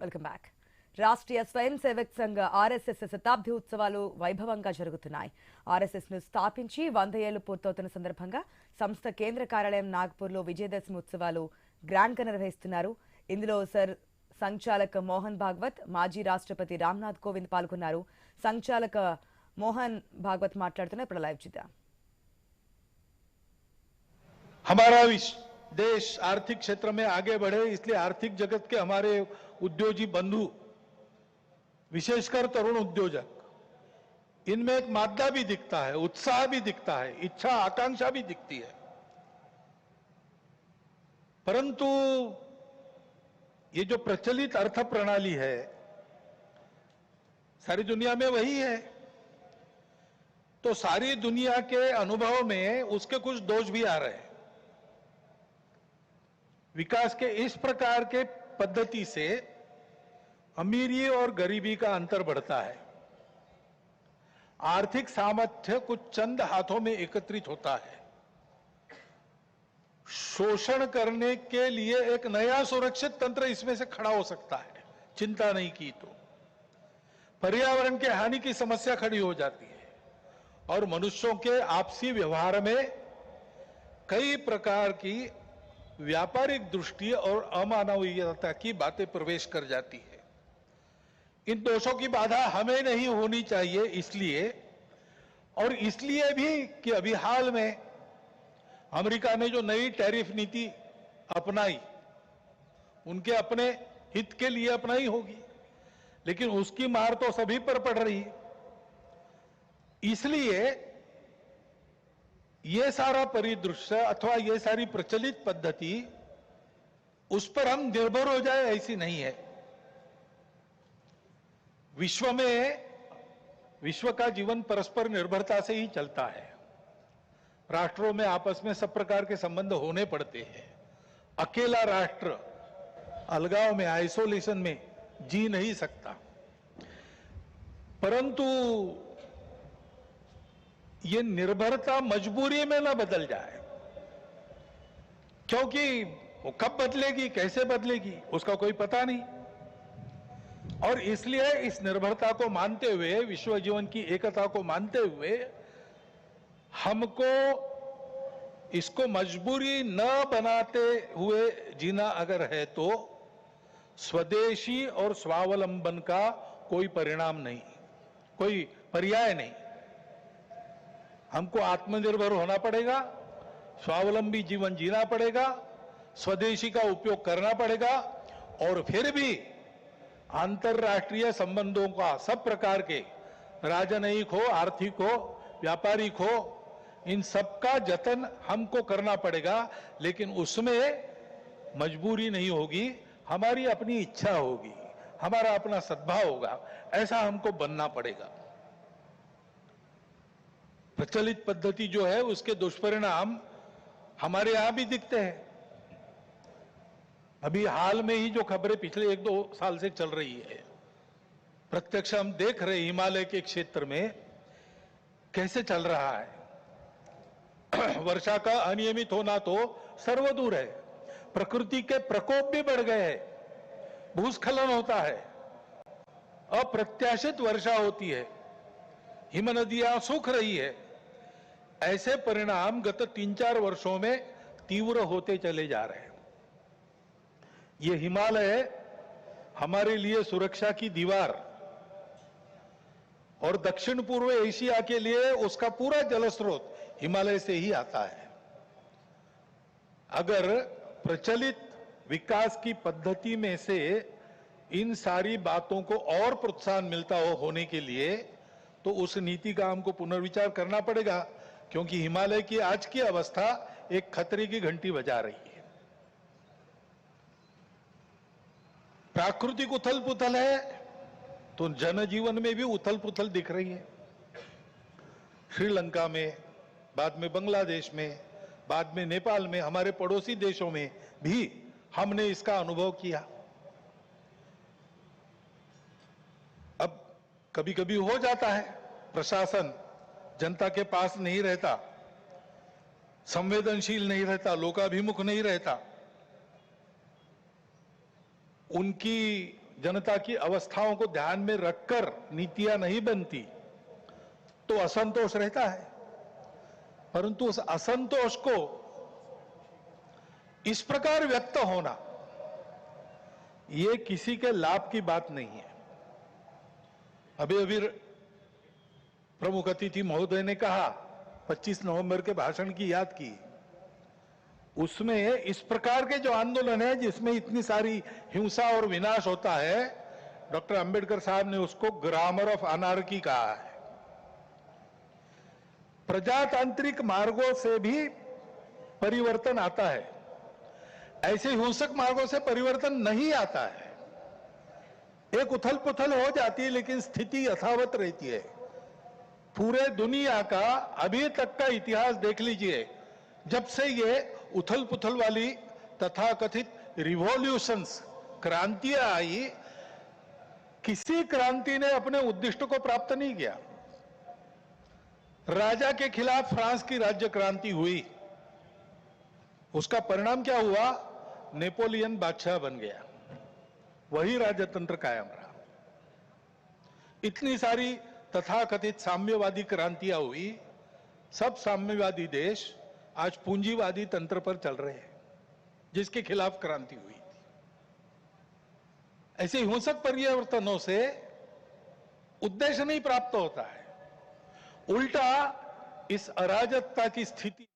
Welcome back. Rashtriya స్వయం Sevak Sangh RSS శతాబ్ది ఉత్సవాలు వైభవంగా జరుగుతున్నాయి. ఆర్ఎస్ఎస్ ను స్థాపించి 100 ఏళ్లు పూర్తవుతున్న సందర్భంగా సంస్థ కేంద్ర కార్యాలయం నాగ్పూర్లో విజయదశమి ఉత్సవాలు గ్రాండ్ గా నిర్వహిస్తున్నారు. ఇందులో సంచాలక మోహన్ భాగవత్, మాజీ రాష్ట్రపతి రామ్నాథ్ కోవింద్ పాల్గొన్నారు. సంచాలక మోహన్ భాగవత్ మాట్లాడుతున్నారు. ఇప్పుడు లైవ్ చూద్దాం. हमारा देश आर्थिक क्षेत्र में आगे बढ़े, इसलिए आर्थिक जगत के हमारे उद्योगी बंधु, विशेषकर तरुण उद्योजक, इनमें एक मादा भी दिखता है, उत्साह भी दिखता है, इच्छा आकांक्षा भी दिखती है। परंतु ये जो प्रचलित अर्थ प्रणाली है सारी दुनिया में वही है, तो सारी दुनिया के अनुभव में उसके कुछ दोष भी आ रहे हैं। विकास के इस प्रकार के पद्धति से अमीरी और गरीबी का अंतर बढ़ता है। आर्थिक सामर्थ्य कुछ चंद हाथों में एकत्रित होता है। शोषण करने के लिए एक नया सुरक्षित तंत्र इसमें से खड़ा हो सकता है, चिंता नहीं की तो। पर्यावरण के हानि की समस्या खड़ी हो जाती है और मनुष्यों के आपसी व्यवहार में कई प्रकार की व्यापारिक दृष्टि और अमानवीयता की बातें प्रवेश कर जाती है। इन दोषों की बाधा हमें नहीं होनी चाहिए, इसलिए भी कि अभी हाल में अमेरिका ने जो नई टैरिफ नीति अपनाई, उनके अपने हित के लिए अपनाई होगी, लेकिन उसकी मार तो सभी पर पड़ रही है। इसलिए ये सारा परिदृश्य अथवा ये सारी प्रचलित पद्धति उस पर हम निर्भर हो जाए ऐसी नहीं है। विश्व का जीवन परस्पर निर्भरता से ही चलता है। राष्ट्रों में आपस में सब प्रकार के संबंध होने पड़ते हैं। अकेला राष्ट्र अलगाव में, आइसोलेशन में जी नहीं सकता। परंतु ये निर्भरता मजबूरी में न बदल जाए, क्योंकि वो कब बदलेगी, कैसे बदलेगी, उसका कोई पता नहीं। और इसलिए इस निर्भरता को मानते हुए, विश्व जीवन की एकता को मानते हुए, हमको इसको मजबूरी न बनाते हुए जीना अगर है तो स्वदेशी और स्वावलंबन का कोई परिणाम नहीं, कोई पर्याय नहीं। हमको आत्मनिर्भर होना पड़ेगा, स्वावलंबी जीवन जीना पड़ेगा, स्वदेशी का उपयोग करना पड़ेगा, और फिर भी अंतरराष्ट्रीय संबंधों का सब प्रकार के, राजनयिक हो, आर्थिक हो, व्यापारिक हो, इन सब का जतन हमको करना पड़ेगा। लेकिन उसमें मजबूरी नहीं होगी, हमारी अपनी इच्छा होगी, हमारा अपना सद्भाव होगा, ऐसा हमको बनना पड़ेगा। प्रचलित पद्धति जो है उसके दुष्परिणाम हमारे यहां भी दिखते हैं। अभी हाल में ही जो खबरें पिछले 1-2 साल से चल रही है, प्रत्यक्ष हम देख रहे हैं हिमालय के क्षेत्र में कैसे चल रहा है। वर्षा का अनियमित होना तो सर्वदूर है, प्रकृति के प्रकोप भी बढ़ गए हैं, भूस्खलन होता है, अप्रत्याशित वर्षा होती है, हिमनदियां सूख रही है। ऐसे परिणाम गत 3-4 वर्षों में तीव्र होते चले जा रहे हैं। ये हिमालय हमारे लिए सुरक्षा की दीवार और दक्षिण पूर्व एशिया के लिए उसका पूरा जलस्रोत हिमालय से ही आता है। अगर प्रचलित विकास की पद्धति में से इन सारी बातों को और प्रोत्साहन मिलता हो होने के लिए, तो उस नीति का हमको पुनर्विचार करना पड़ेगा, क्योंकि हिमालय की आज की अवस्था एक खतरे की घंटी बजा रही है। प्राकृतिक उथल पुथल है तो जनजीवन में भी उथल पुथल दिख रही है। श्रीलंका में, बाद में बांग्लादेश में, बाद में नेपाल में, हमारे पड़ोसी देशों में भी हमने इसका अनुभव किया। अब कभी कभी हो जाता है, प्रशासन जनता के पास नहीं रहता, संवेदनशील नहीं रहता, लोकाभिमुख नहीं रहता, उनकी जनता की अवस्थाओं को ध्यान में रखकर नीतियां नहीं बनती तो असंतोष रहता है, परंतु उस असंतोष को इस प्रकार व्यक्त होना ये किसी के लाभ की बात नहीं है। अभी प्रमुख अतिथि महोदय ने कहा, 25 नवंबर के भाषण की याद की, उसमें इस प्रकार के जो आंदोलन है जिसमें इतनी सारी हिंसा और विनाश होता है, डॉक्टर अंबेडकर साहब ने उसको ग्रामर ऑफ अनार्की कहा है। प्रजातांत्रिक मार्गों से भी परिवर्तन आता है, ऐसे हिंसक मार्गों से परिवर्तन नहीं आता है। एक उथल पुथल हो जाती है लेकिन स्थिति यथावत रहती है। पूरे दुनिया का अभी तक का इतिहास देख लीजिए, जब से ये उथल पुथल वाली तथाकथित रिवॉल्यूशंस, क्रांतियां आई, किसी क्रांति ने अपने उद्दिष्ट को प्राप्त नहीं किया। राजा के खिलाफ फ्रांस की राज्य क्रांति हुई, उसका परिणाम क्या हुआ? नेपोलियन बादशाह बन गया, वही राजतंत्र कायम रहा। इतनी सारी तथाकथित साम्यवादी क्रांतियां हुई, सब साम्यवादी देश आज पूंजीवादी तंत्र पर चल रहे हैं जिसके खिलाफ क्रांति हुई थी। ऐसे हिंसक परिवर्तनों से उद्देश्य नहीं प्राप्त होता है, उल्टा इस अराजकता की स्थिति